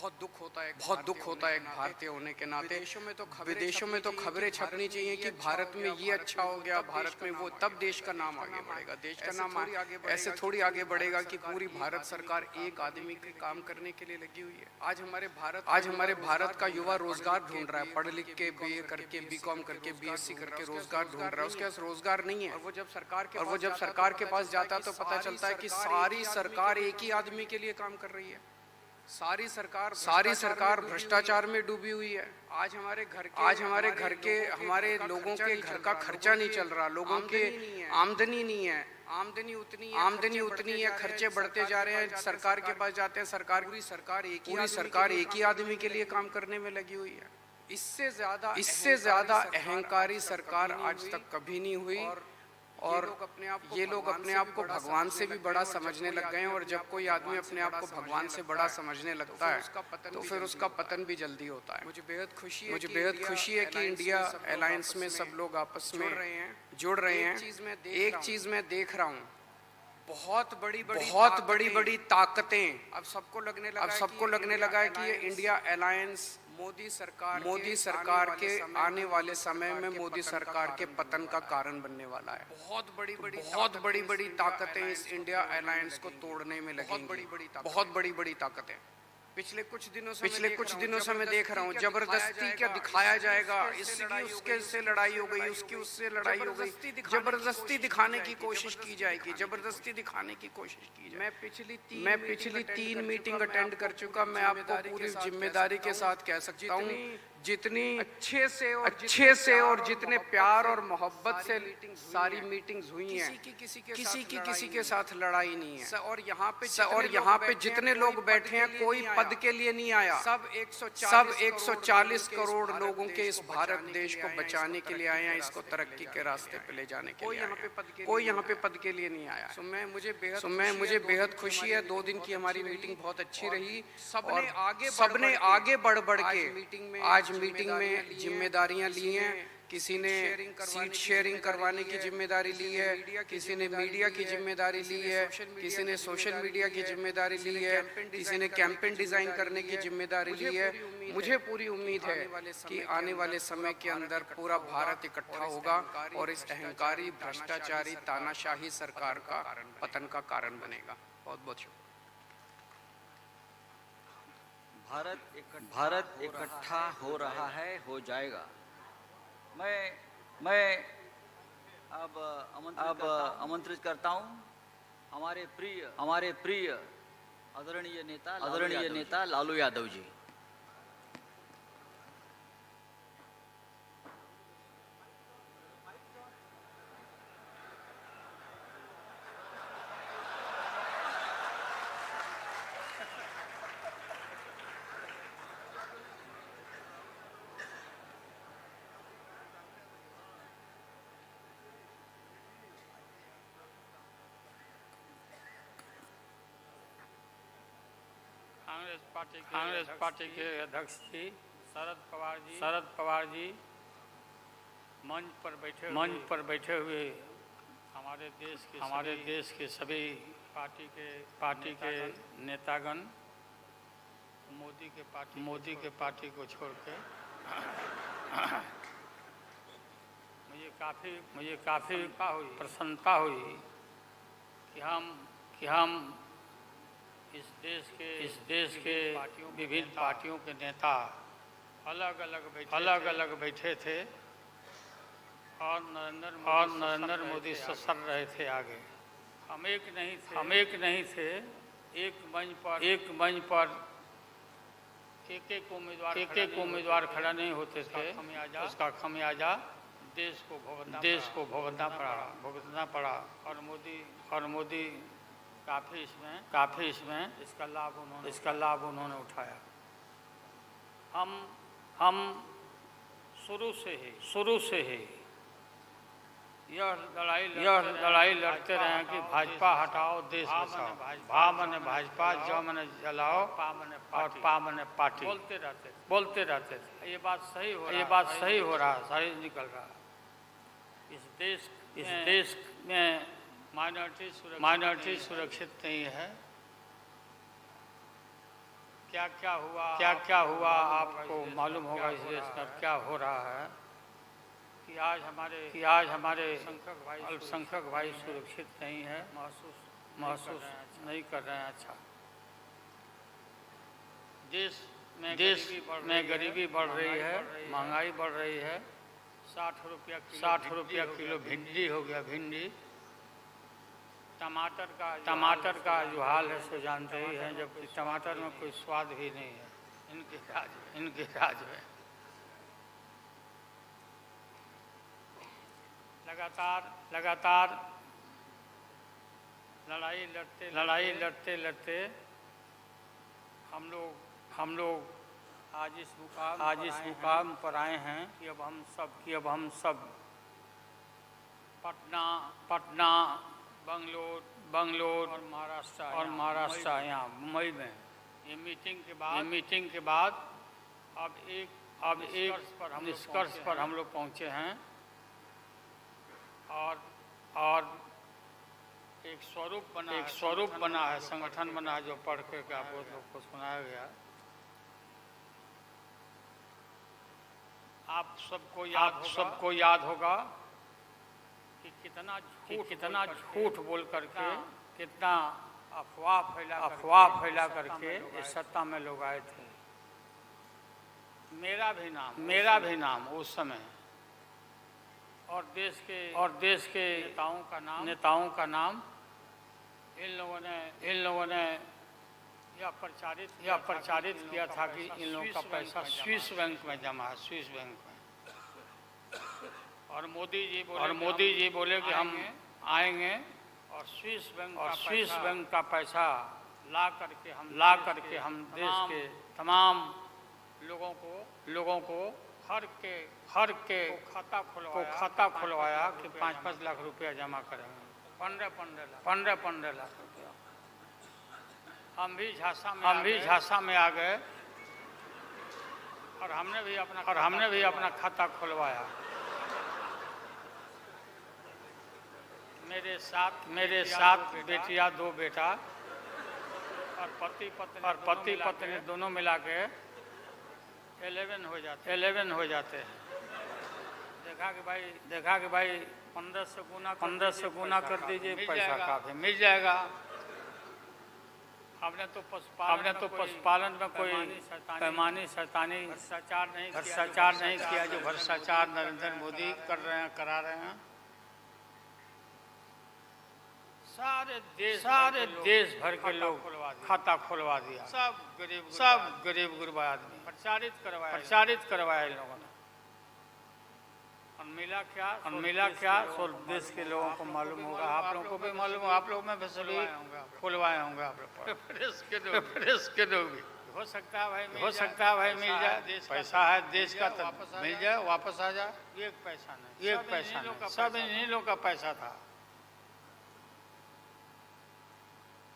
बहुत दुख होता है एक भारतीय होने के नाते। विदेशों में तो खबरें छपनी चाहिए कि भारत में ये अच्छा हो गया, भारत में वो, तब देश का नाम आगे बढ़ेगा। देश का नाम ऐसे थोड़ी आगे बढ़ेगा कि पूरी भारत सरकार एक आदमी के काम करने के लिए लगी हुई है। आज हमारे भारत का युवा रोजगार ढूंढ रहा है, पढ़ लिख के बीए करके, बीकॉम करके, बीएससी करके रोजगार ढूंढ रहा है। उसके पास रोजगार नहीं है, और वो जब सरकार के पास जाता है तो पता चलता है कि सारी सरकार एक ही आदमी के लिए काम कर रही है। सारी सरकार भ्रष्टाचार में डूबी हुई है। आज हमारे घर के हमारे लोगों के घर का खर्चा नहीं चल रहा, लोगों के आमदनी नहीं है, आमदनी उतनी है, खर्चे बढ़ते जा रहे हैं। सरकार के पास जाते हैं, पूरी सरकार एक ही आदमी के लिए काम करने में लगी हुई है। इससे ज्यादा अहंकारी सरकार आज तक कभी नहीं हुई। और ये लोग अपने आप को भगवान से भी बड़ा समझने लग गए हैं। और जब कोई आदमी अपने आप को भगवान से बड़ा समझने लगता है तो फिर उसका पतन भी जल्दी होता है। मुझे बेहद खुशी है कि इंडिया अलायंस में सब लोग आपस में जुड़ रहे हैं। एक चीज मैं देख रहा हूँ, बहुत बड़ी ताकतें अब सबको लगने लगा है कि ये इंडिया अलायंस मोदी सरकार के आने वाले समय में मोदी सरकार के पतन का कारण बनने वाला है। बहुत बड़ी ताकतें इस इंडिया अलायंस को तोड़ने में लगेंगी। बहुत बड़ी ताकतें। पिछले कुछ दिनों से मैं देख रहा हूँ, जबरदस्ती क्या दिखाया जाएगा, इसकी उसके से लड़ाई हो गई, उसकी उससे लड़ाई हो गई, जबरदस्ती दिखाने की कोशिश की जाएगी। मैं पिछली 3 मीटिंग अटेंड कर चुका। मैं आपको पूरी जिम्मेदारी के साथ कह सकता हूँ, जितनी अच्छे से और जितने प्यार और मोहब्बत से सारी मीटिंग्स हुई हैं, किसी के साथ लड़ाई नहीं है। और यहाँ पे जितने लोग बैठे हैं, कोई पद के लिए नहीं आया। सब 140 करोड़ लोगों के इस भारत देश को बचाने के लिए आए हैं, इसको तरक्की के रास्ते पे ले जाने के लिए। कोई यहाँ पे पद के लिए नहीं आया। मुझे बेहद खुशी है। 2 दिन की हमारी मीटिंग बहुत अच्छी रही। सबने आगे बढ़ के आज मीटिंग में जिम्मेदारियां ली हैं। किसी ने सीट शेयरिंग करवाने की जिम्मेदारी ली है, किसी ने मीडिया की जिम्मेदारी ली है, किसी ने सोशल मीडिया की जिम्मेदारी ली है, किसी ने कैंपेन डिजाइन करने की जिम्मेदारी ली है। मुझे पूरी उम्मीद है कि आने वाले समय के अंदर पूरा भारत इकट्ठा होगा और इस अहंकारी, भ्रष्टाचारी, तानाशाही सरकार का पतन का कारण बनेगा। बहुत शुक्रिया। भारत इकट्ठा हो रहा है, हो जाएगा। मैं अब आमंत्रित करता हूं हमारे प्रिय आदरणीय नेता लालू यादव जी। कांग्रेस पार्टी के अध्यक्ष जी शरद पवार जी मंच पर बैठे हुए हमारे देश के सभी पार्टी के नेतागण मोदी के पार्टी को छोड़ के मुझे काफ़ी प्रसन्नता हुई कि हम इस देश के विभिन्न पार्टियों के नेता अलग अलग बैठे थे और नरेंद्र मोदी से सर रहे थे आगे। हम एक नहीं थे। एक मंच पर एक उम्मीदवार खड़ा नहीं होते थे। उसका खमियाजा देश को भुगतना पड़ा और मोदी काफी इसमें इसका लाभ उन्होंने उठाया। हम शुरू से ही यह लड़ाई लड़ते रहे कि भाजपा हटाओ, देश बचाओ। भा मने भाजपा, ज मने जलाओ और पा मने पार्टी बोलते रहते थे। ये बात सही हो रहा, सही निकल रहा। इस देश में माइनॉरिटी सुरक्षित नहीं है। क्या हुआ आपको मालूम होगा इस देश में क्या हो रहा है कि आज हमारे अल्पसंख्यक भाई सुरक्षित नहीं है, महसूस नहीं कर रहे हैं। अच्छा, देश में गरीबी बढ़ रही है, महंगाई बढ़ रही है। 60 रुपया किलो भिंडी हो गया, भिंडी। टमाटर का जो हाल है सो जानते ही हैं, जबकि टमाटर में कोई स्वाद भी नहीं है इनके राज में। लगातार लड़ाई लड़ते हम लोग आज इस मुकाम पर आए हैं कि अब हम सब पटना बंगलोर और महाराष्ट्र यहाँ मुंबई में ये मीटिंग के बाद अब एक निष्कर्ष पर हम लोग पहुँचे हैं और एक स्वरूप बना है, संगठन बना है, जो पढ़ के आप लोग को सुनाया गया। आप सबको याद होगा कि कितना झूठ बोल करके, कितना अफवाह फैला करके इस सत्ता में लोग आए थे। मेरा भी नाम उस समय और देश के नेताओं का नाम इन लोगों ने यह प्रचारित किया था कि इन लोगों का पैसा स्विस बैंक में जमा है, स्विस बैंक में। और मोदी जी बोले कि हम आएंगे और स्विस बैंक का पैसा ला करके हम देश के तमाम लोगों को हर के खाता खुलवाया कि 5-5 लाख रुपया जमा करेंगे। 15 लाख रुपया। हम भी झांसा में आ गए और हमने भी अपना खाता खुलवाया। मेरे साथ बेटियां, 2 बेटा और पति पत्नी दोनों मिला के 11 हो जाते हैं। देखा कि भाई 15 से गुना कर दीजिए, पैसा काफी मिल जाएगा। हमने तो पशुपालन में कोई पैमानी शैतानी भ्रष्टाचार नहीं किया जो भ्रष्टाचार नरेंद्र मोदी करा रहे हैं। सारे देश भर के लोग खाता खुलवा दिया, सब गरीब गुरबा आदमी प्रचारित करवाया इन लोगों ने। और मिला क्या सो देश के लोगों को मालूम होगा, आप लोगों को भी मालूम होगा, आप लोग में भी सभी खुलवाए होंगे। आप लोग प्रेस के लोग भी हो सकता है भाई मिल जाए, पैसा है देश का तो मिल जाए, वापस आ जाए। एक पैसा नहीं, सब इन्हीं लोग का पैसा था।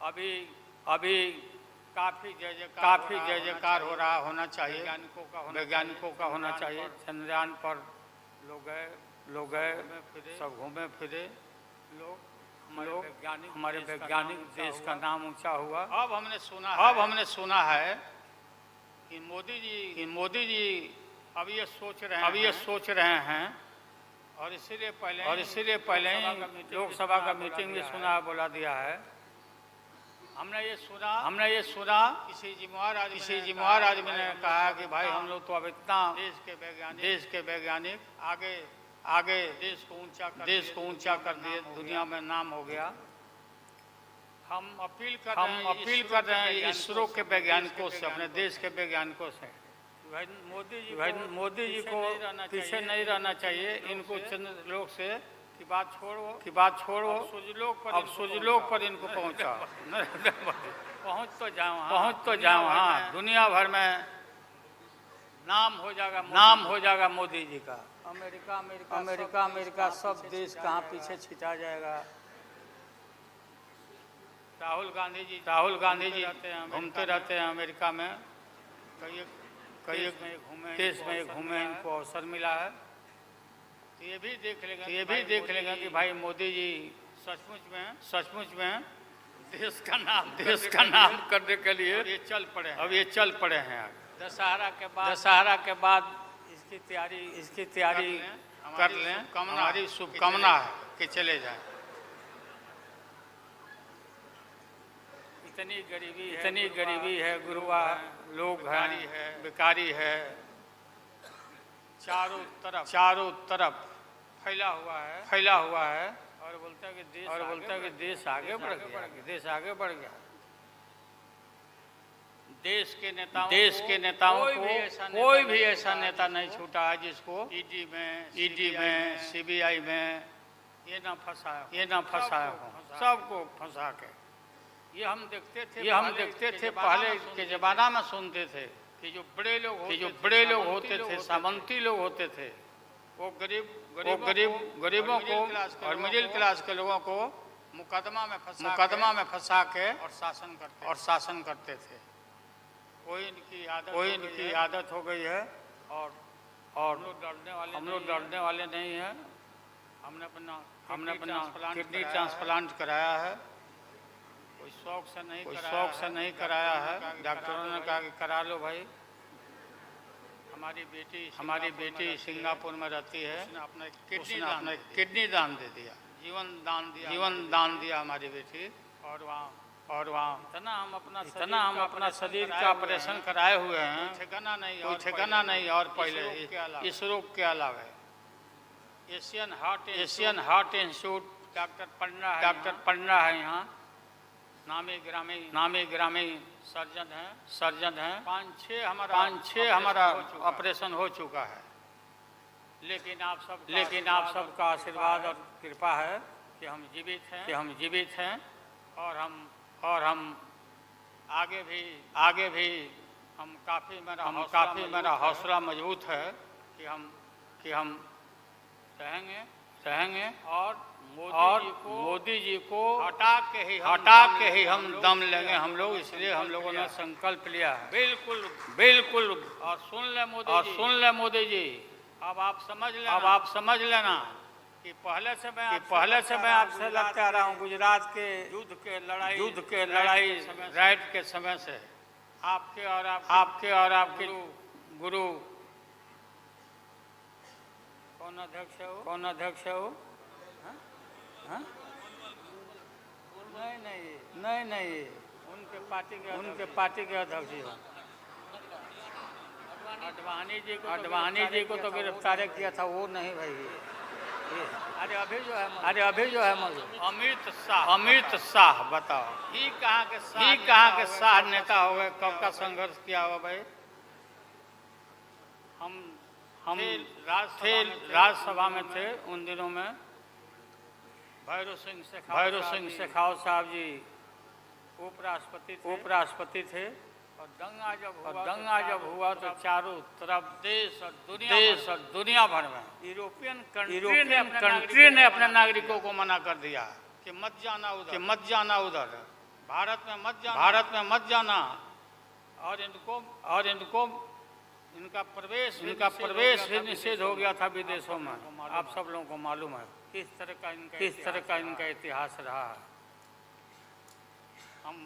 अभी काफी जय जयकार होना चाहिए, वैज्ञानिकों का होना चाहिए। चंद्रयान पर लोग गए, सब घूमे फिरे लोग, हमारे वैज्ञानिक, देश का नाम ऊंचा हुआ। अब हमने सुना है कि मोदी जी अब ये सोच रहे हैं और इसीलिए पहले ही लोकसभा का मीटिंग भी बोला दिया है। हमने ये सुना किसी जिम्मेवार आदमी ने कहा कि भाई हम लोग तो अब इतना देश के वैज्ञानिक आगे देश को ऊंचा कर दिए, दुनिया में नाम हो गया। हम अपील कर रहे हैं इसरो के वैज्ञानिकों से, अपने देश के वैज्ञानिकों से, मोदी जी को पीछे नहीं रहना चाहिए। इनको चंद्र लोक से की बात छोड़ो, अब सुजलोक पर इनको पहुंचा। पहुंच तो जाओ। हाँ, दुनिया भर में नाम हो जाएगा मोदी जी का। अमेरिका सब देश कहाँ पीछे छिटा जाएगा। राहुल गांधी जी घूमते रहते हैं अमेरिका में, कई देश में घूमे, इनको अवसर मिला है। तो ये भी देख लेंगे कि भाई मोदी जी सचमुच में देश का नाम करने के लिए अब ये चल पड़े हैं। दशहरा के बाद इसकी तैयारी कर लें। हमारी शुभकामना है कि चले जाएं। इतनी गरीबी है, गुरुआ लोग हैं, बेकारी है, चारों तरफ फैला हुआ है और बोलता है कि देश आगे बढ़ गया। देश के नेताओं को कोई भी ऐसा नेता नहीं छूटा है जिसको ईडी में सीबीआई में ये ना फंसाया हो। सबको फंसा के ये हम देखते थे पहले के जमाना में सुनते थे कि जो बड़े लोग होते थे, सामंती लोग होते थे, वो गरीबों को और मिडिल क्लास के लोगों को मुकदमा में फंसा के और शासन करते थे। कोई इनकी आदत हो गई है और हम लोग डरने वाले नहीं हैं। हमने अपना किडनी ट्रांसप्लांट कराया है। कोई शौक से नहीं कराया है। डॉक्टरों ने कहा कि करा लो भाई। हमारी बेटी सिंगापुर में रहती है। उसने अपना किडनी दान दे दिया, जीवन दान दिया हमारी बेटी। और वहाँ इतना हम अपना शरीर का ऑपरेशन कराए हुए हैं, कोई ठिकाना नहीं। और पहले इस रोग के अलावा एशियन हार्ट इंस्टीट्यूट डॉक्टर पन्ना है यहाँ, नामी ग्रामी सर्जन हैं। 5-6 हमारा ऑपरेशन हो चुका है। लेकिन आप सबका आशीर्वाद और कृपा है कि हम जीवित हैं और हम आगे भी हम काफी मेरा हौसला मजबूत है कि हम रहेंगे और मोदी जी को हटा के ही हम दम लेंगे हम लोग। इसलिए हम लोगों ने संकल्प लिया है। बिल्कुल। और सुन ले मोदी जी, अब आप समझ लेना कि पहले से मैं आपसे लड़ते आ रहा हूँ। गुजरात के युद्ध के लड़ाई राइट के समय से आपके और आपके गुरु कौन अध्यक्ष है वो? नहीं, उनके पार्टी के अध्यक्ष हैं। अडवाणी जी को तो गिरफ्तार किया था, वो नहीं भाई। अरे अभी जो है अमित शाह बताओ, ही कहाँ के शाह नेता हो गए? कब का संघर्ष किया हुआ भाई? हम राज्यसभा में थे उन दिनों में। भैरव सिंह शेखावत साहब जी उपराष्ट्रपति थे। और दंगा जब हुआ तो चारों तरफ देश और दुनिया भर में यूरोपियन कंट्री ने अपने नागरिकों को मना कर दिया कि मत जाना उधर, भारत में मत जाना। और इनका प्रवेश भी निषेध हो गया था विदेशों में। आप सब लोगों को मालूम है किस तरह का इनका इतिहास रहा है। हम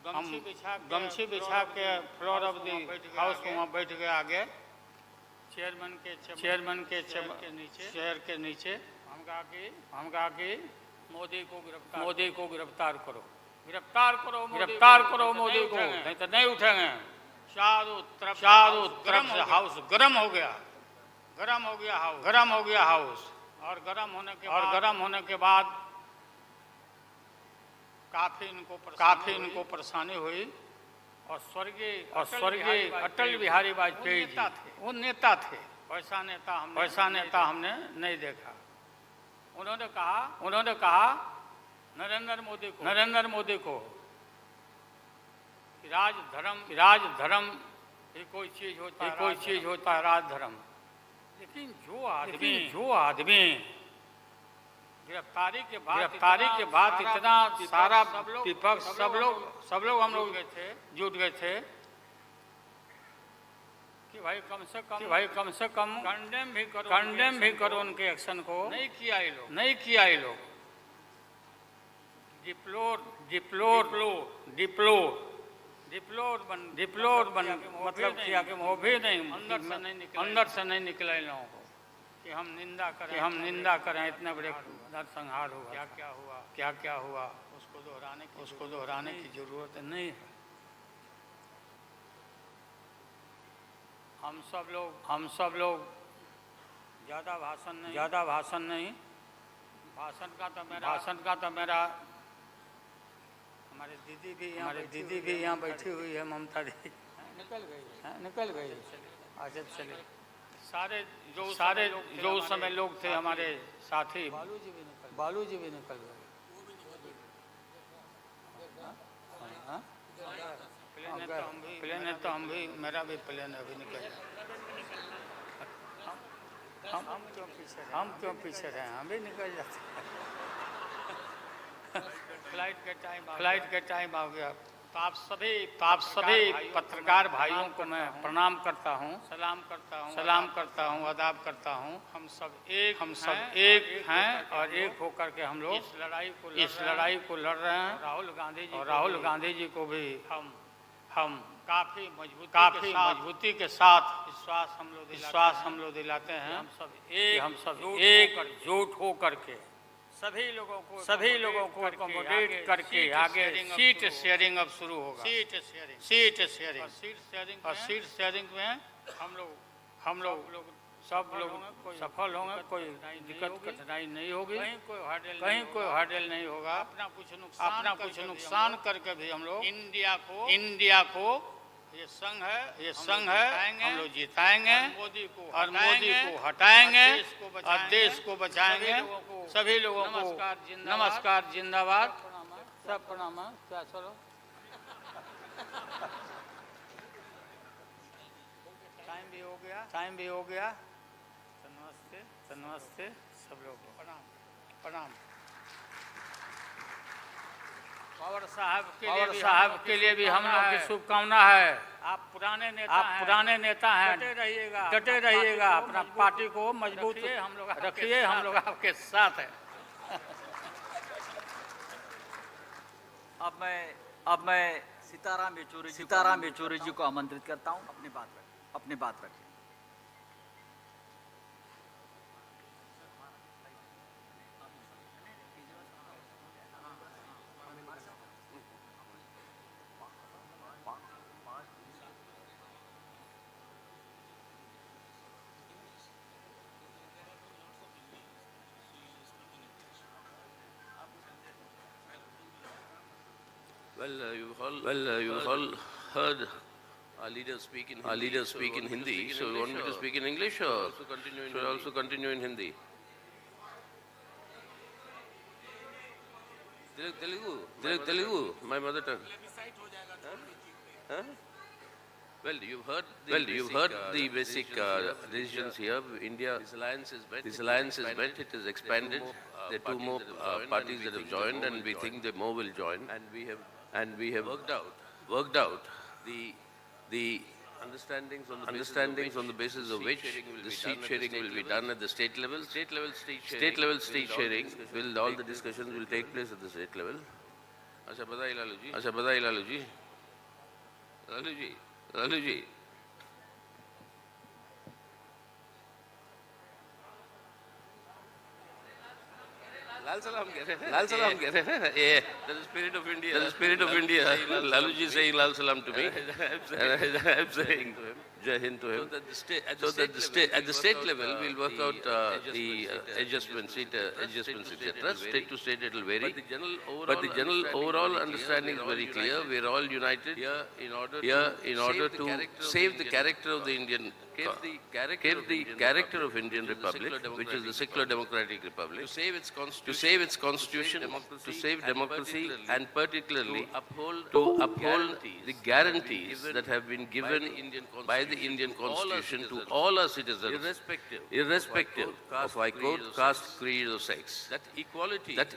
गमछी बिछा के फ्लोर ऑफ दी हाउस को वहाँ बैठ गए आगे चेयरमैन के चेयर के नीचे। हम कहा कि मोदी को गिरफ्तार करो मोदी को, नहीं तो नहीं उठेंगे। चारों तरफ से हाउस गरम हो गया हाउस। और गरम होने के बाद काफी इनको परेशानी हुई। और स्वर्गीय अटल बिहारी वाजपेयी जी वो नेता थे। वैसा नेता हमने नहीं देखा। उन्होंने कहा नरेंद्र मोदी को राजधर्म ये कोई चीज होता है राजधर्म। लेकिन जो आदमी गिरफ्तारी के बाद इतना सारा विपक्ष सब लोग हम लोग जुट गए थे कि भाई कम से कम कंडेम भी करो उनके एक्शन को। नहीं किया ये लोग। डिप्लोर बन मतलब किया कि वो भी नहीं अंदर से नहीं निकले लोगों को कि हम निंदा करें इतने बड़े नरसंहार हुआ क्या क्या हुआ उसको दोहराने की जरूरत नहीं है। हम सब लोग ज्यादा भाषण नहीं भाषण का तो मेरा हमारे दीदी भी यहाँ बैठी हुई है, ममता दी निकल गई। अच्छा चले सारे जो उस समय लोग थे हमारे साथी बालू जी भी निकल गए। प्लेन है तो हम भी मेरा भी प्लेन अभी निकल गया। हम क्यों पीछे रहे, हम भी निकल जाते। फ्लाइट के टाइम आ गया। तो आप सभी पत्रकार भाइयों को मैं प्रणाम करता हूँ, सलाम करता हूँ, आदाब करता हूँ। हम सब एक हैं और एक होकर के हम लोग इस लड़ाई को लड़ रहे हैं। राहुल गांधी जी को भी हम काफी मजबूती के साथ विश्वास हम लोग दिलाते हैं। हम सब एकजुट हो करके सभी लोगों को अकोमोडेट करके आगे सीट शेयरिंग अब शुरू होगा। सीट शेयरिंग में हम लोग सब लोग सफल होंगे। कोई दिक्कत कठिनाई नहीं होगी, कहीं कोई हर्डल नहीं होगा। अपना कुछ नुकसान करके भी हम लोग इंडिया को ये संघ है हम लोग जिताएंगे और मोदी को हटाएंगे और देश को बचाएंगे। सभी लोगों को नमस्कार, जिंदाबाद, सब प्रणाम। क्या चलो टाइम भी हो गया। नमस्ते सब लोग को प्रणाम। पवार साहब के लिए भी हम लोग की शुभकामना है। आप पुराने नेता हैं, डटे रहिएगा, अपना पार्टी को मजबूत रखिए, हम लोग आपके साथ हैं। अब मैं सीताराम येचूरी जी को आमंत्रित करता हूँ अपनी बात रखें। Well, you've all heard our leaders speak in Hindi. So you want me to speak in English or should I also continue in Hindi? Telugu, my mother tongue. Huh? Well, you've heard the basic decisions here. India, this alliance is bent. It is expanded. There are two more parties that have joined, and we think the more will join. And we have worked out the understandings on the basis of which the seat sharing will be done at the state level. State level seat sharing will, all the discussions will take place at the state level. अच्छा बताइए लालू जी लाल सलाम कह रहे हैं। Yeah, that's the spirit of India. That's the spirit of India. Lalu ji saying lal salam to me, and I'm saying to him, Jai Hind to him. So that at the state level, we'll work out the adjustments, etc. State to state, it will vary. But the general overall understanding is very clear. We're all united here in order to save the character of the Indian. Keep the character of Indian Republic, which is the secular democratic republic, to save its constitution, to save democracy, and particularly to uphold the guarantees that have been given by the Indian Constitution to all our citizens, irrespective of caste, creed, or sex. That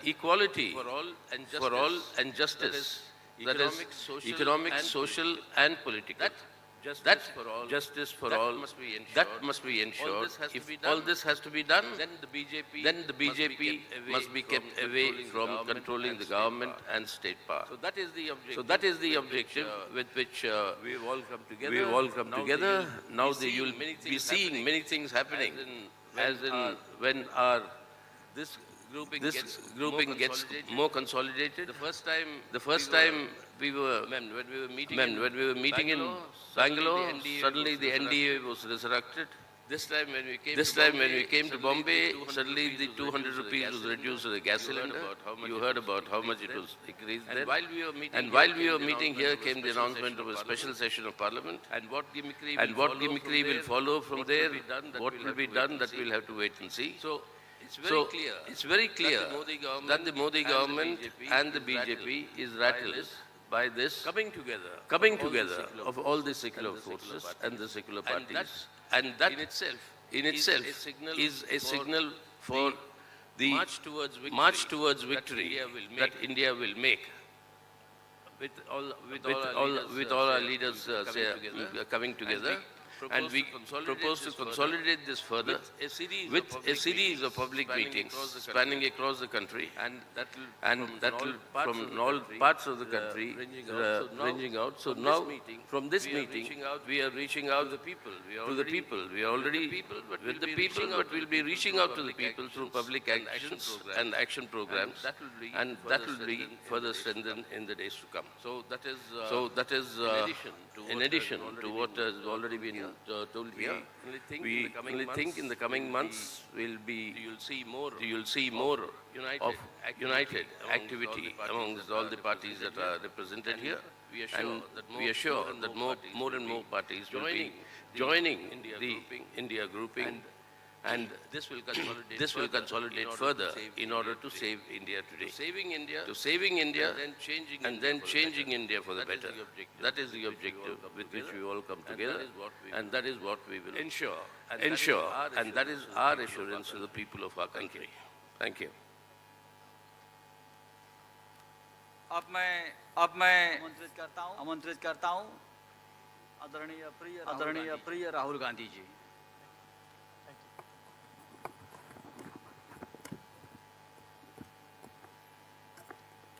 equality for all and justice, that is economic, social, and political. justice for all, that must be ensured. If all this has to be done, then the BJP must be kept away from controlling the government and state power. So that is the objective with which we have all come together. Now you will be seeing many things happening, as in when this grouping gets more consolidated. The first time when we were meeting in Bangalore, suddenly the NDA was resurrected. This time when we came to Bombay, suddenly the 200 rupees was reduced to the gas cylinder. You heard about how much it was increased then. And while we were meeting here, came the announcement of a special session of Parliament. And what gimmickry will follow from there, what will be done, that we'll have to wait and see. So it's very clear that the Modi government and the BJP is rattled by this coming together of all the secular forces and the secular parties. And that in itself is a signal for the march towards victory that India will make. With all our leaders coming together. And we propose to consolidate this further with a series of public meetings spanning across the country, and that will from all parts of the country ranging out. So now, from this meeting, we are reaching out to the people. We are already with the people, but we'll be reaching out to the people through public actions and action programs, and that will be further strengthened in the days to come. So that is in addition to what has already been told here. We only think in the coming months you'll see more of united activity amongst all the parties that are represented here. And we are sure that more and more parties will be joining the India grouping, and this will consolidate further in order to save India today. To saving India and then changing India for the better. That is the objective with which we all come together, and that is what we will ensure, and that is our assurance to the people of our country. Thank you. अब मैं आमंत्रित करता हूं आदरणीय प्रिय Rahul Gandhi ji.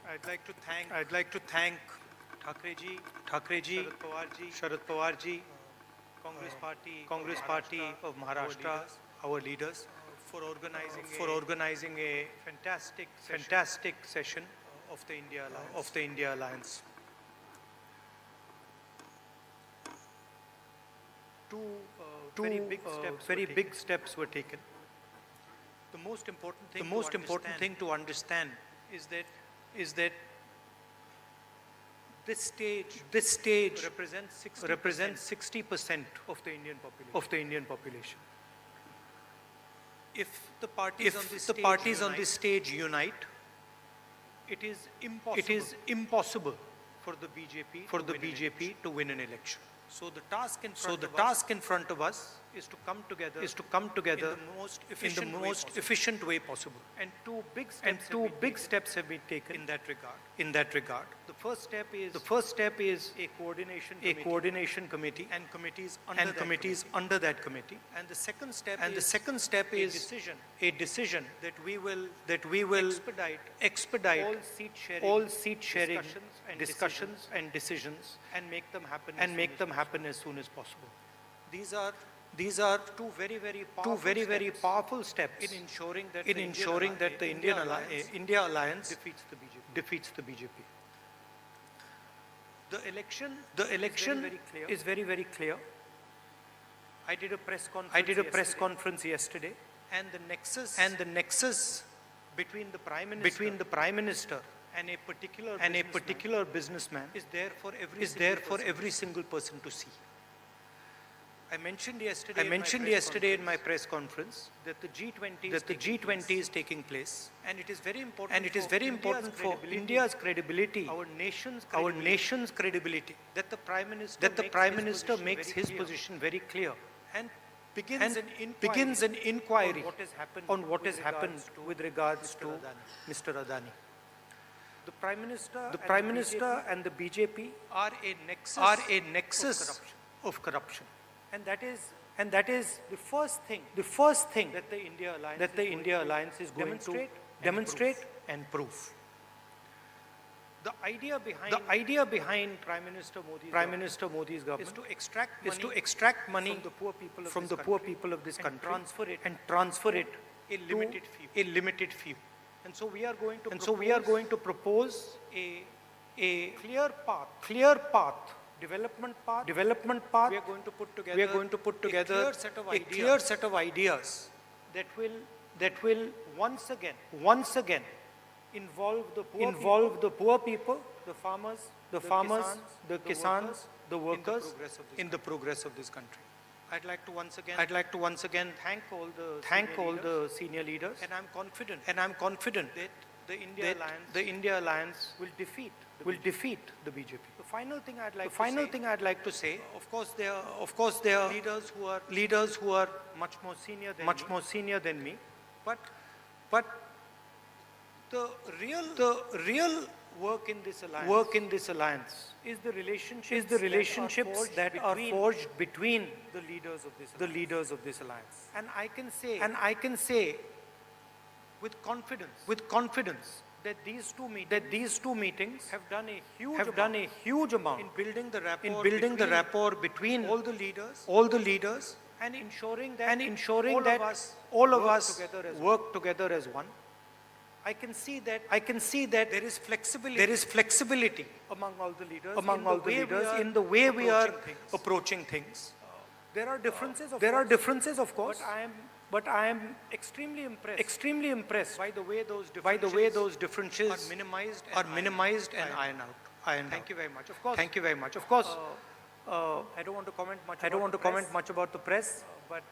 I'd like to thank Thakre ji, Sharad Pawar ji, Congress Party of Maharashtra, our leaders, for organizing a fantastic session of the India Alliance. Two very big steps were taken. The most important thing to understand is that this stage represents 60% of the Indian population. If the parties on this stage unite, it is impossible for the BJP to win an election. So the task in front of us is to come together in the most efficient way possible. And two big steps have been taken in that regard. The first step is a coordination committee and committees under that committee. And the second step is a decision that we will expedite all seat sharing discussions and decisions and make them happen as soon as possible. These are two very powerful steps in ensuring that the India Alliance defeats the BJP. The election is very clear. I did a press conference yesterday, and the nexus between the Prime Minister and a particular businessman is there for every single person to see. I mentioned yesterday in my press conference that the G20 is taking place, and it is very important for India's credibility, our nation's credibility, that the Prime Minister makes his position very clear and begins an inquiry on what has happened with regards to Mr. Adani. The Prime Minister and the BJP are a nexus of corruption. And that is the first thing that the India Alliance is going to demonstrate and prove. The idea behind Prime Minister Modi's government is to extract money from the poor people of this country and transfer it a limited few. And so we are going to propose a clear path, development path. We are going to put together a clear set of ideas that will once again involve the poor people, the farmers, the kisans, the workers in the progress of this country. I'd like to once again thank all the senior leaders, and I'm confident that the India Alliance will defeat the BJP. The final thing I'd like to say, of course there are leaders who are much more senior than me, but the real work in this alliance is the relationships that are forged between the leaders of this alliance. And I can say with confidence that these two meetings have done a huge amount in building the rapport between all the leaders and ensuring that all of us work together as one. I can see that there is flexibility among all the leaders in the way we are approaching things. There are differences, of course, but I am extremely impressed by the way those differences are minimized and ironed out. Thank you very much. Of course, I don't want to comment much about the press, but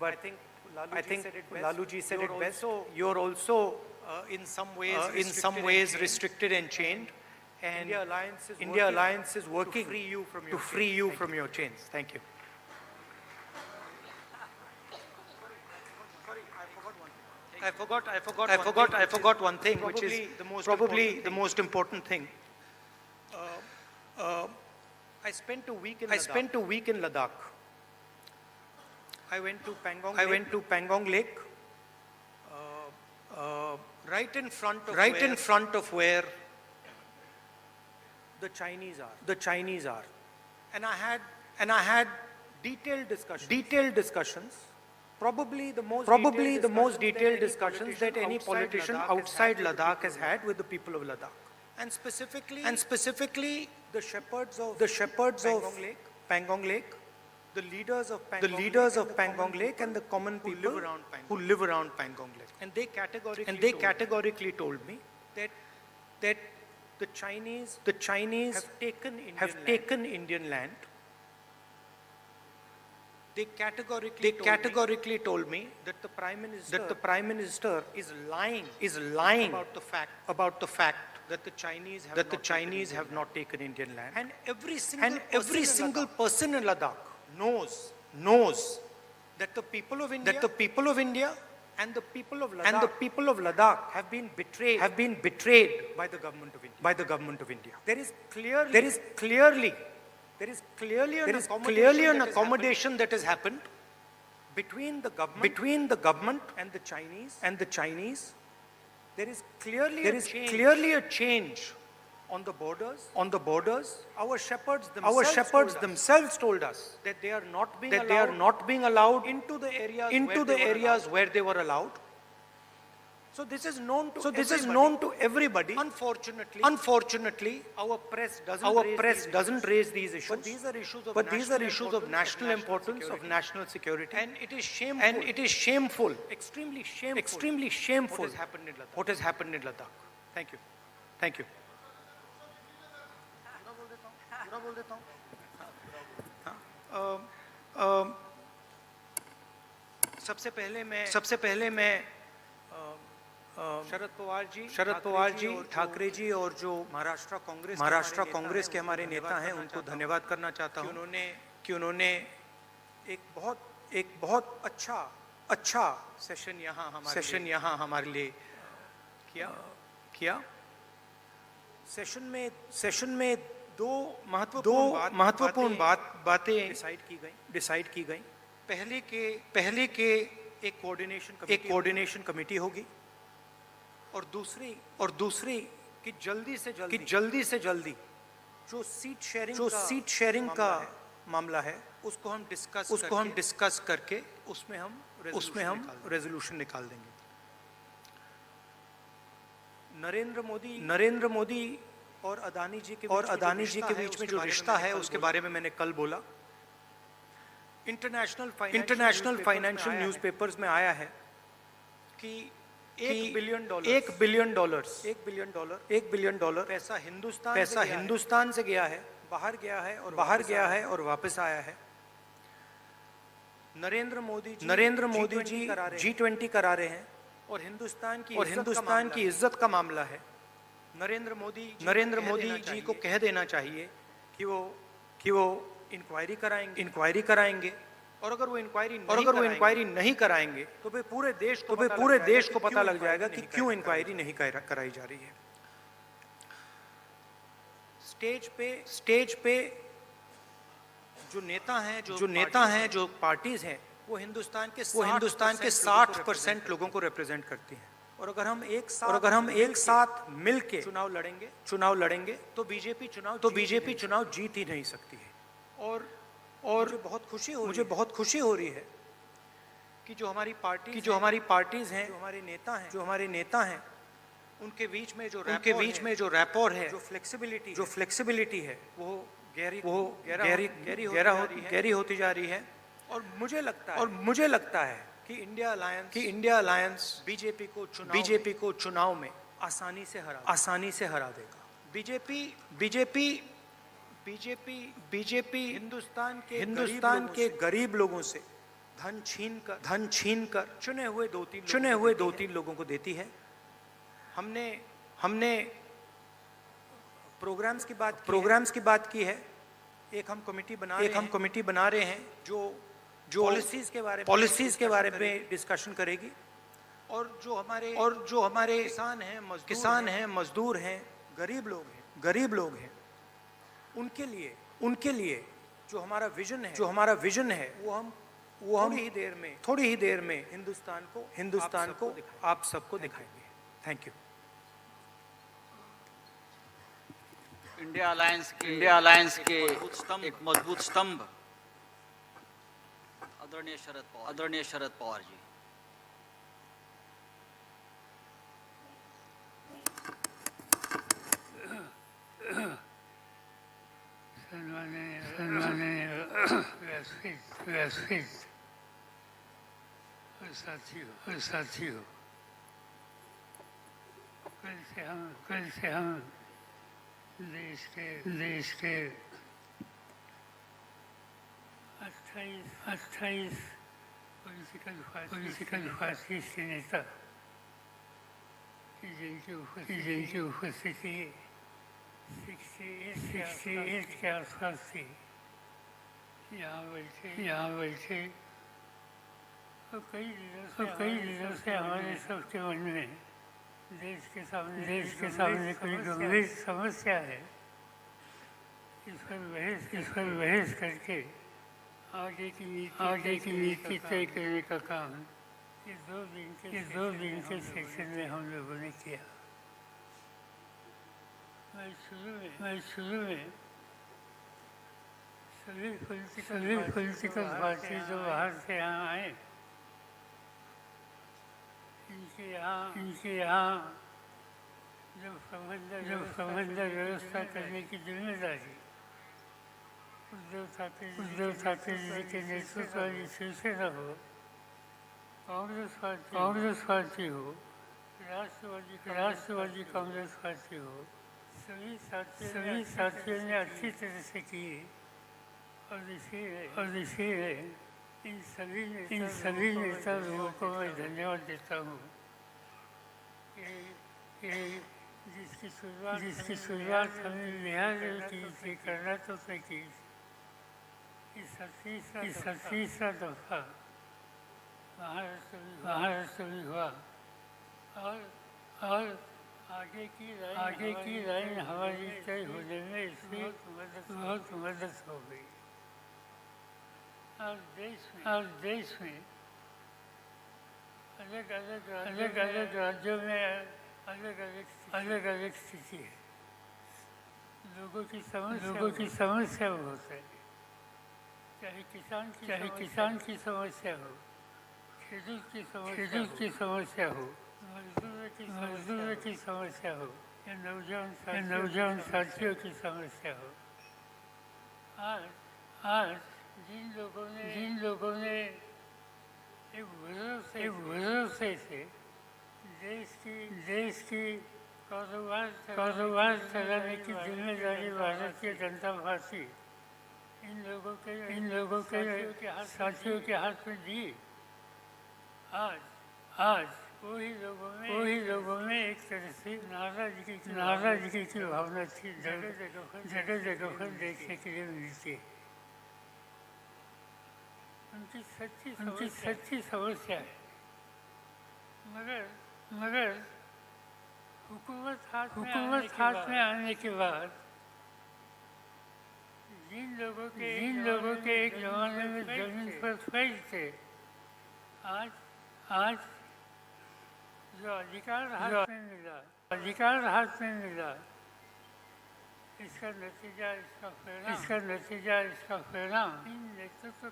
I think Laluji said it best. You're also in some ways restricted and chained, and India Alliance is working to free you from your chains. Thank you. I forgot one thing, which is probably the most important thing. I spent a week in Ladakh. I went to Pangong Lake. Right in front of where the Chinese are. And I had detailed discussions. Probably the most detailed discussions that any politician outside Ladakh has had with the people of Ladakh. And specifically the shepherds of Pangong Lake, the leaders of Pangong Lake and the common people who live around Pangong Lake. And they categorically told me that the Chinese have taken Indian land. They categorically told me that the Prime Minister is lying about the fact that the Chinese have not taken Indian land. And every single person in Ladakh knows that the people of India and the people of Ladakh have been betrayed by the government of India. There is clearly an accommodation that has happened between the government and the Chinese. There is clearly a change on the borders. Our shepherds themselves told us that they are not being allowed into the areas where they were allowed. So this is known to everybody. Unfortunately, our press doesn't raise these issues. But these are issues of national importance, of national security. And it is shameful, extremely shameful what has happened in Ladakh. Thank you. सबसे पहले मैं शरद पवार जी, ठाकरे जी और जो महाराष्ट्र कांग्रेस के हमारे नेता हैं उनको धन्यवाद करना चाहता हूं कि उन्होंने एक बहुत अच्छा सेशन यहाँ हमारे लिए किया। सेशन में दो महत्वपूर्ण बातें डिसाइड की गई। पहले के एक कोऑर्डिनेशन कमेटी होगी और दूसरी कि जल्दी से जल्दी जो सीट शेयरिंग का मामला है उसको हम डिस्कस करके उसमें हम रेजोल्यूशन निकाल देंगे। नरेंद्र मोदी और अदानी जी के बीच में जो रिश्ता है उसके बारे में मैंने कल बोला। इंटरनेशनल फाइनेंशियल न्यूज़पेपर्स में आया है कि $1 बिलियन पैसा हिंदुस्तान से गया है, बाहर गया है और वापस आया है। नरेंद्र मोदी जी G20 करा रहे हैं और हिंदुस्तान की इज्जत का मामला है। नरेंद्र मोदी जी को कह देना चाहिए कि वो इंक्वायरी कराएंगे और अगर वो इंक्वायरी नहीं कराएंगे तो फिर पूरे देश को पता लग जाएगा कि क्यों इंक्वायरी नहीं कराई जा रही है। स्टेज पे जो नेता हैं जो पार्टीज हैं वो हिंदुस्तान के 60% लोगों को रिप्रेजेंट करती हैं और अगर हम एक साथ मिलके चुनाव लड़ेंगे तो बीजेपी चुनाव जीत ही नहीं सकती है। और मुझे बहुत खुशी हो रही है कि जो हमारी पार्टीज हैं, जो हमारे नेता हैं उनके बीच में जो रैपोर है, जो फ्लेक्सिबिलिटी है वो गहरी होती जा रही है। और मुझे लगता है कि इंडिया अलायंस बीजेपी को चुनाव में आसानी से हरा देगा। बीजेपी हिंदुस्तान के गरीब लोगों से धन छीन कर चुने हुए दो तीन लोगों को देती है। हमने प्रोग्राम्स की बात की है। एक हम कमेटी बना रहे हैं जो पॉलिसीज के बारे में डिस्कशन करेगी और जो हमारे किसान हैं, मजदूर हैं, गरीब लोग हैं उनके लिए जो हमारा विजन है वो हम थोड़ी ही देर में हिंदुस्तान को आप सबको दिखाएंगे। Thank you. इंडिया अलायंस के एक मजबूत स्तंभ आदरणीय शरद पवार जी। वैश्विक साथियों, कल से हम देश के 28 पॉलिटिकल पार्टीज के नेता जिनकी उपस्थिति 68 के आसपास थी यहाँ बैठे और कई दिनों से हमारे सबके मन में देश के सामने कोई गंभीर समस्या है। इस पर बहस करके आगे की नीति तय करने का काम इस दो दिन के सेक्शन में हम लोगों ने किया। मैं शुरू में सभी पॉलिटिकल पार्टी जो बाहर से यहाँ आए इनके यहाँ जब प्रबंधन व्यवस्था करने की जिम्मेदारी उद्धव ठाकरे जी के नेतृत्व वाली शिवसेना हो, कांग्रेस पार्टी हो, राष्ट्रवादी कांग्रेस पार्टी हो, सभी साथियों ने अच्छी तरह से की और इसीलिए इन सभी नेता लोगों को मैं धन्यवाद देता हूँ जिसकी शुरुआत हमने बिहार से कर्नाटक से की। इस 38वां दफा महाराष्ट्र में हुआ आगे की लाइन हमारी तय होने में इसकी बहुत मदद हो गई। और देश में अलग अलग राज्यों में अलग अलग स्थिति है। लोगों की समस्या बहुत है, चाहे किसान की समस्या हो, खेडूत की समस्या हो, मजदूर की समस्या हो, या नौजवान साथियों की समस्या हो। आज जिन लोगों ने एक भरोसे से देश की कारोबार चलाने की जिम्मेदारी भारतीय जनता पार्टी इन लोगों के साथियों के हाथ में दी। आज वही लोगों में एक तरह से नाराजगी की भावना थी, जगह पर देखने के लिए मिलती है। उनकी सच्ची समस्या है, मगर हुकूमत हाथ में आने के बाद जिन लोगों के एक जमाने में जमीन पर फैज थे, आज जो अधिकार हाथ में मिला, इसका नतीजा इसका परिणाम इन नेतृत्व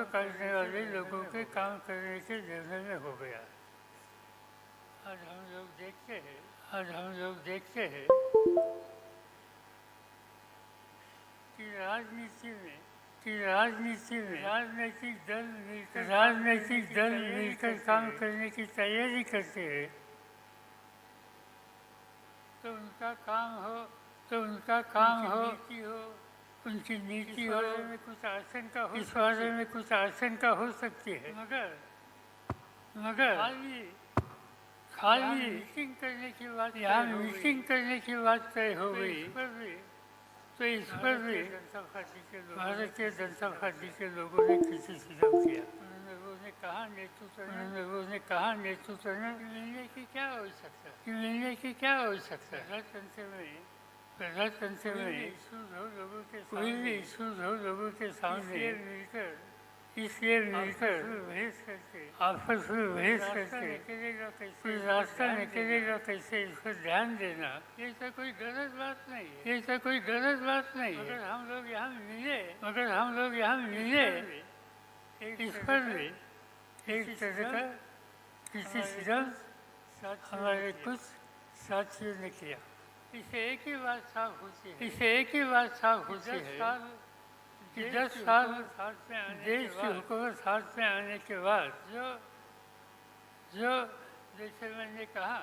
करने वाले लोगों के काम करने के निर्णय में हो गया। आज हम लोग देखते हैं कि राजनीतिक दल मिलकर काम करने की तैयारी करते हैं, तो उनका काम हो उनकी नीति हो, इस बारे में कुछ आशंका हो सकती है, मगर खाली मीटिंग करने की बात तय हो गई, तो इस पर भी भारतीय जनता पार्टी के लोगों ने क्रिटिसिज्म किया। उन्होंने कहा नेतृत्व ने मिलने की क्या आवश्यकता है। प्रजातंत्र में कोई भी इशूज हो लोगों के सामने, इसलिए मिलकर आपस में बहस करके कोई रास्ता निकलेगा कैसे, इस पर ध्यान देना, ये तो कोई गलत बात नहीं है। अगर हम लोग यहाँ मिले इस पर भी एक तरह का क्रिटिसिज्म हमारे कुछ साथियों ने किया। इसे एक ही बात साफ होती है कि 10 साल देश की हुकूमत हाथ में आने के बाद जो जैसे मैंने कहा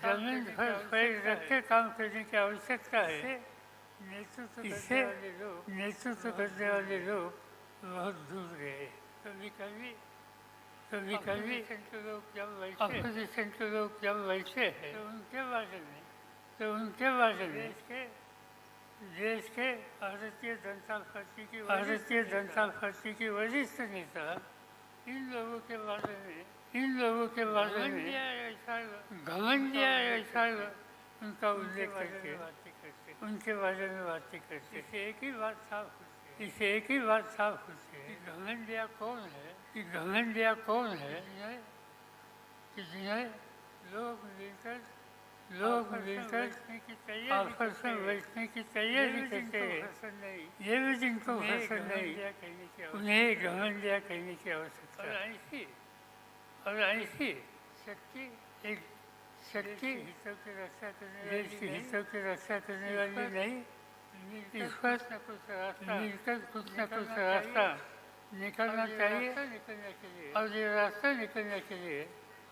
जमीन पर पैर रख के काम करने की आवश्यकता है। इससे नेतृत्व करने वाले लोग बहुत दूर गए। कभी अपोजिशन के लोग जब बैठे हैं तो उनके बारे में देश के भारतीय जनता पार्टी की वरिष्ठ नेता इन लोगों के बारे में घमंडिया ऐसा उनका उल्लेख करके उनके बारे में बातें करते। इसे एक ही बात साफ होती है कि घमंडिया कौन है कि जिन्हें लोग मिलकर आपस में बैठने की तैयारी करते हैं, ये भी जिनको पसंद नहीं, उन्हें घमंडिया कहने की आवश्यकता है। और ऐसी शक्ति देश के हितों की रक्षा करने वाली नहीं, इस पर मिलकर कुछ न कुछ रास्ता निकलना चाहिए। और ये रास्ता निकलने के लिए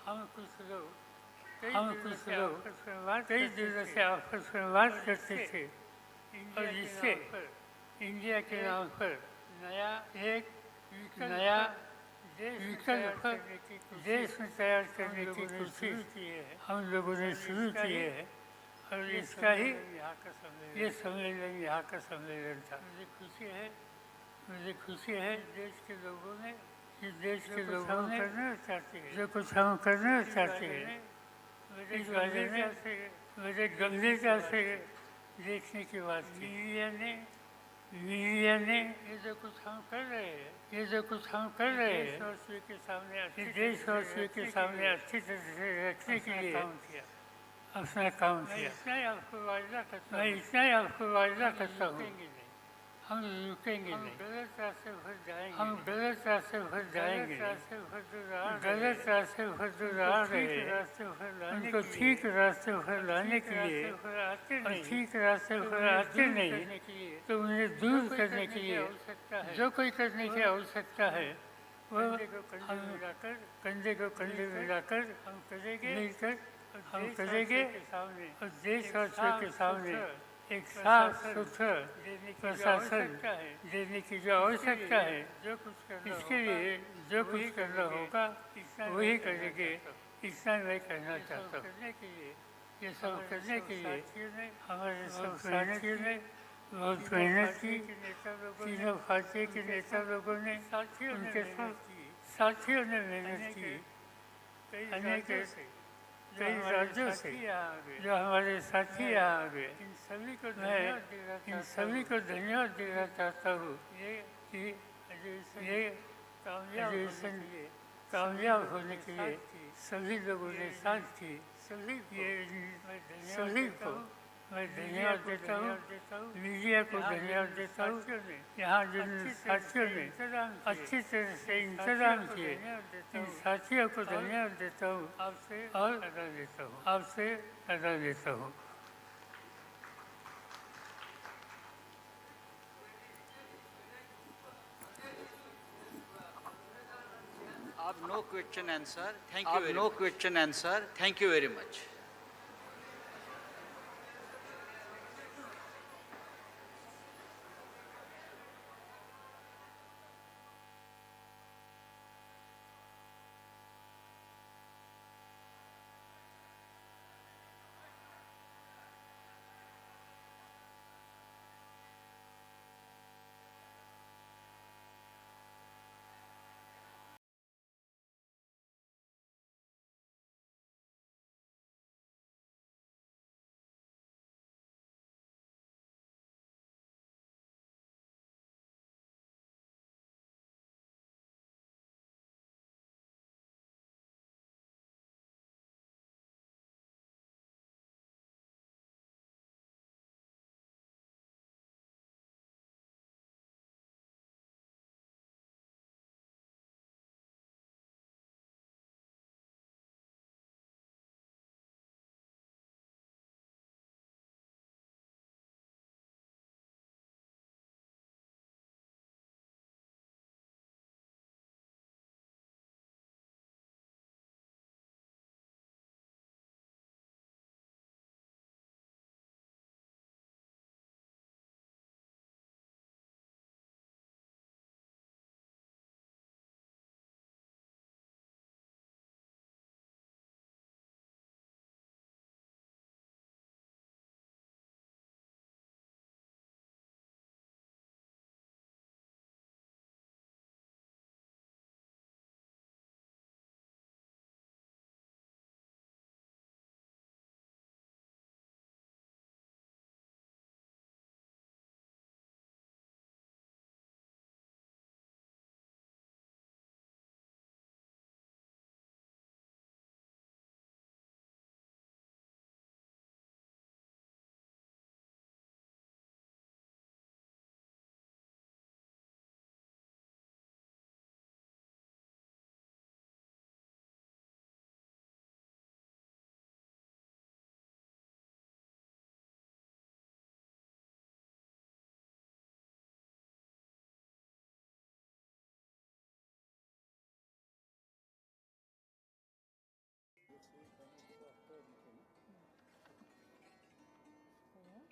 हम कुछ लोग कई दिनों से आपस में बात करते थे, और जिससे इंडिया के नाम पर नया विकल्प देश में तैयार करने की कोशिश हम लोगों ने शुरू की है। और इसका ही ये सम्मेलन यहाँ का सम्मेलन था। मुझे खुशी है देश के लोगों ने इस देश के लोगों ने जो कुछ हम करना चाहते हैं इस वजह से मुझे गंभीरता से देखने की बात की। मीडिया ने ये जो कुछ हम कर रहे हैं देशवासियों के सामने अच्छी तरह से रखने के लिए अपना काम किया। मैं इतना ही आपको वायदा करता हूँ हम रुकेंगे नहीं। हम गलत रास्ते पर जाएंगे गलत रास्ते पर जो जा रहे हैं उनको ठीक रास्ते पर लाने के लिए और ठीक रास्ते पर आते नहीं तो उन्हें दूर करने के लिए जो कोई करने की आवश्यकता है वो हम कंधे को कंधे मिलाकर हम करेंगे और देशवासियों के सामने एक साफ सुथरा प्रशासन देने की जो आवश्यकता है इसके लिए जो कुछ करना होगा वही करेंगे। इतना मैं कहना चाहता हूँ। ये सब करने के लिए हमारे सब साथियों ने बहुत मेहनत की। तीनों पार्टी के नेता लोगों ने उनके साथियों ने मेहनत की। अनेक कई राज्यों से जो हमारे साथी यहाँ आ गए मैं इन सभी को धन्यवाद देना चाहता हूँ कि ये अधिवेशन कामयाब होने के लिए सभी लोगों ने साथ की। सभी को मैं धन्यवाद देता हूँ। मीडिया को धन्यवाद देता हूँ। यहाँ जिन साथियों ने अच्छी तरह से इंतजाम किए इन साथियों को धन्यवाद देता हूँ और आपसे अदा देता हूँ। अब no question answer. Thank you very much.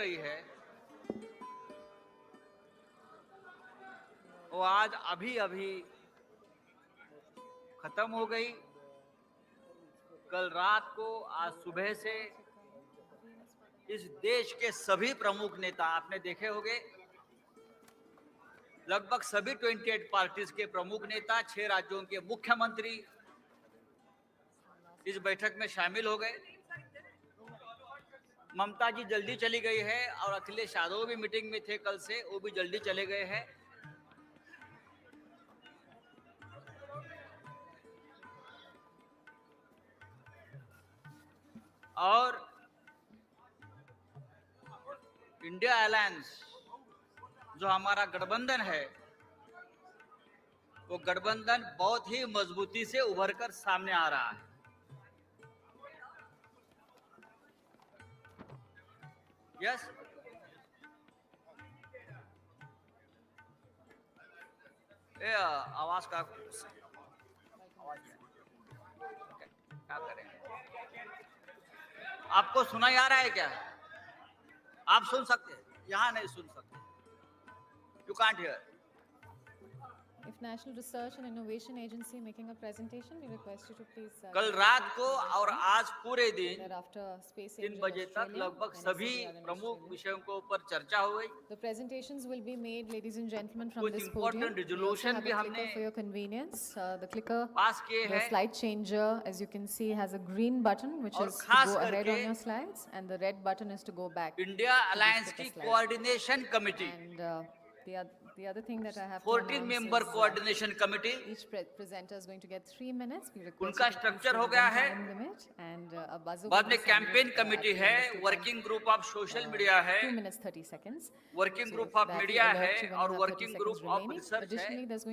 रही है वो आज अभी अभी खत्म हो गई। कल रात को आज सुबह से इस देश के सभी प्रमुख नेता आपने देखे होंगे लगभग सभी 28 पार्टीज के प्रमुख नेता, 6 राज्यों के मुख्यमंत्री इस बैठक में शामिल हो गए। ममता जी जल्दी चली गई है और अखिलेश यादव भी मीटिंग में थे कल से, वो भी जल्दी चले गए हैं। और इंडिया अलायंस जो हमारा गठबंधन है, वो गठबंधन बहुत ही मजबूती से उभर कर सामने आ रहा है। यस, ये आवाज का आवाज क्या करें? आपको सुनाई आ रहा है क्या? आप सुन सकते हैं? यहाँ नहीं सुन सकते। You can't hear. If National Research and Innovation Agency making a presentation, we request you to please. कल रात को और आज पूरे दिन Thereafter, Space 3 Age बजे तक Australia लगभग and सभी SDR in प्रमुख Australia. विषयों के ऊपर चर्चा हुई। The presentations will be made, ladies and gentlemen, from कुछ this important podium. We also resolution have भी a हमने clicker for your convenience. The clicker, पास किए the हैं slide changer, as you can see, has a green button which और is to खास go ahead करके on your slides, and the red button is to go back. India to alliance the की slides. Coordination committee, And the other thing that I have to 14 announce member is, coordination committee, each presenter is going to get 3 minutes. We request उनका you to please structure stay हो within गया है। time limit, and a buzzer बाद will में be campaign sounded, committee at the है, end of the working time. Group of social media है, 2 minutes 30 seconds. Working So group of that will media alert है you when और you have 30 working seconds group of remaining. Research है। Additionally, there's going